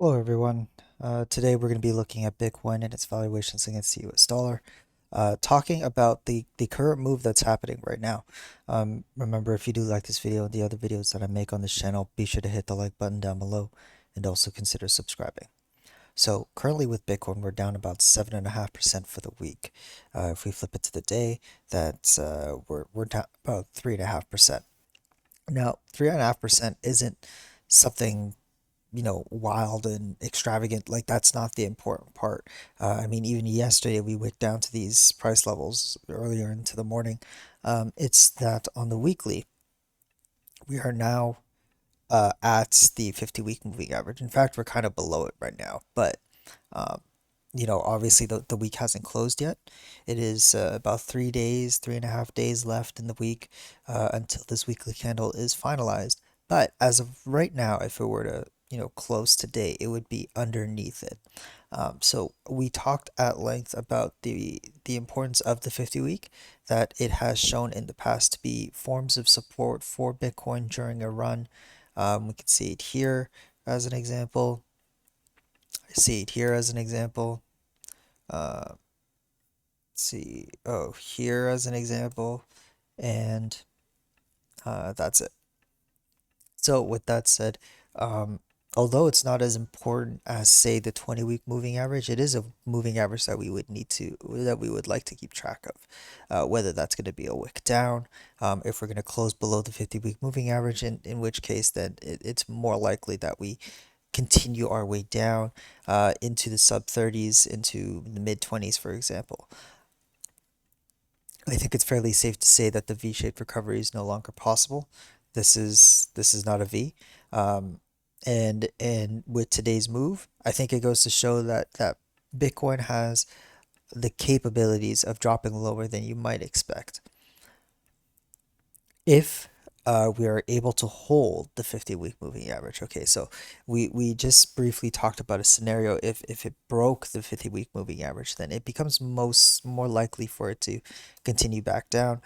Hello everyone. Today we're going to be looking at Bitcoin and its valuations against the US dollar, talking about the current move that's happening right now. Remember, if you do like this video and the other videos that I make on this channel, be sure to hit the like button down below and also consider subscribing. So currently with Bitcoin, we're down about 7.5% for the week. If we flip it to the day, that's we're down about 3.5%. Now, 3.5% isn't something wild and extravagant. Like, that's not the important part. I mean, even yesterday we went down to these price levels earlier into the morning. It's that on the weekly, we are now at the 50-week moving average. In fact, we're kind of below it right now. But, um, obviously the week hasn't closed yet. It is about 3 days, 3.5 days left in the week until this weekly candle is finalized. But as of right now, if it were to, close today, it would be underneath it. So we talked at length about the importance of the 50 week, that it has shown in the past to be forms of support for Bitcoin during a run. We can see it here as an example. I see it here as an example. Let's see, oh, here as an example, and that's it. So with that said, um, although it's not as important as, say, the 20-week moving average, it is a moving average that we would like to keep track of. Whether that's going to be a wick down, if we're going to close below the 50-week moving average, in which case then it's more likely that we continue our way down into the sub 30s, into the mid 20s, for example. I think it's fairly safe to say that the V-shaped recovery is no longer possible. This is not a V. Um, and with today's move, I think it goes to show that Bitcoin has the capabilities of dropping lower than you might expect if we are able to hold the 50-week moving average. Okay, so we just briefly talked about a scenario. If it broke the 50-week moving average, then it becomes more likely for it to continue back down,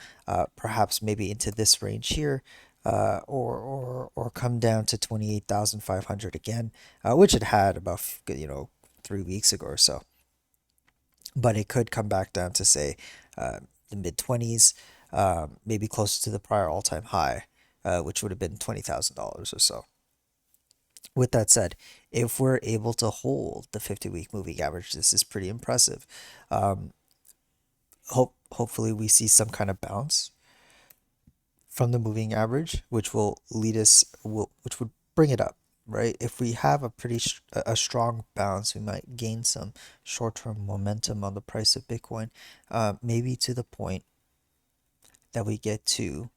perhaps maybe into this range here, or come down to 28,500 again, which it had about 3 weeks ago or so. But it could come back down to, say, the mid 20s, maybe closer to the prior all time high, which would have been $20,000 or so. With that said, if we're able to hold the 50-week moving average, this is pretty impressive. Um, hopefully, we see some kind of bounce from the moving average, which will lead us, which would bring it up, right? If we have a strong bounce, we might gain some short-term momentum on the price of Bitcoin, maybe to the point that we get to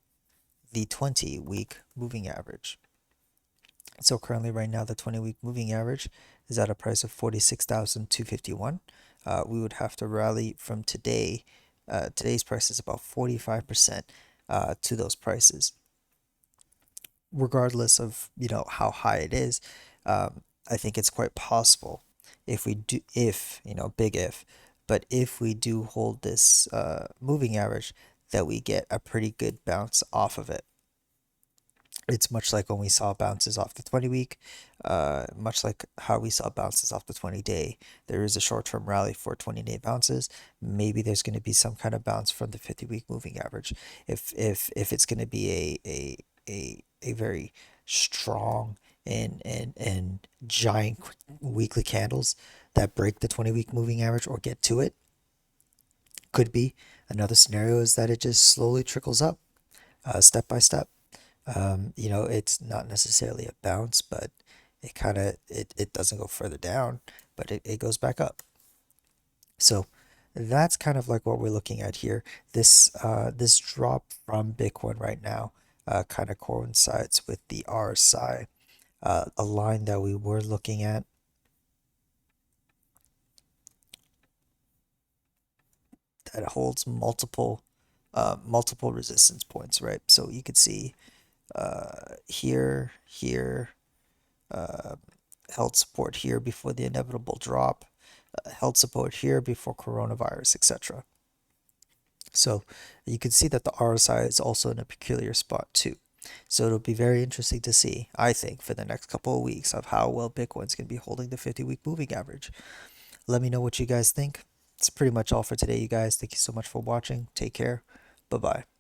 the 20-week moving average. So currently, right now, the 20-week moving average is at a price of 46,251. We would have to rally from today. Today's price is about 45% to those prices. Regardless of how high it is, I think it's quite possible, if big if, but if we do hold this moving average, that we get a pretty good bounce off of it. It's much like when we saw bounces off the 20 week, much like how we saw bounces off the 20-day. There is a short term rally for 20-day bounces. Maybe there's going to be some kind of bounce from the 50-week moving average. If it's going to be a very strong and giant weekly candles that break the 20-week moving average or get to it, could be. Another scenario is that it just slowly trickles up, step by step. It's not necessarily a bounce, but it doesn't go further down, but it goes back up. So that's kind of like what we're looking at here. This drop from Bitcoin right now kind of coincides with the RSI, a line that we were looking at that holds multiple resistance points, right? So you could see here, uh, held support here before the inevitable drop, held support here before coronavirus, etc. So you can see that the RSI is also in a peculiar spot too. So it'll be very interesting to see, I think, for the next couple of weeks of how well Bitcoin's going to be holding the 50-week moving average. Let me know what you guys think. It's pretty much all for today, you guys. Thank you so much for watching. Take care. Bye bye.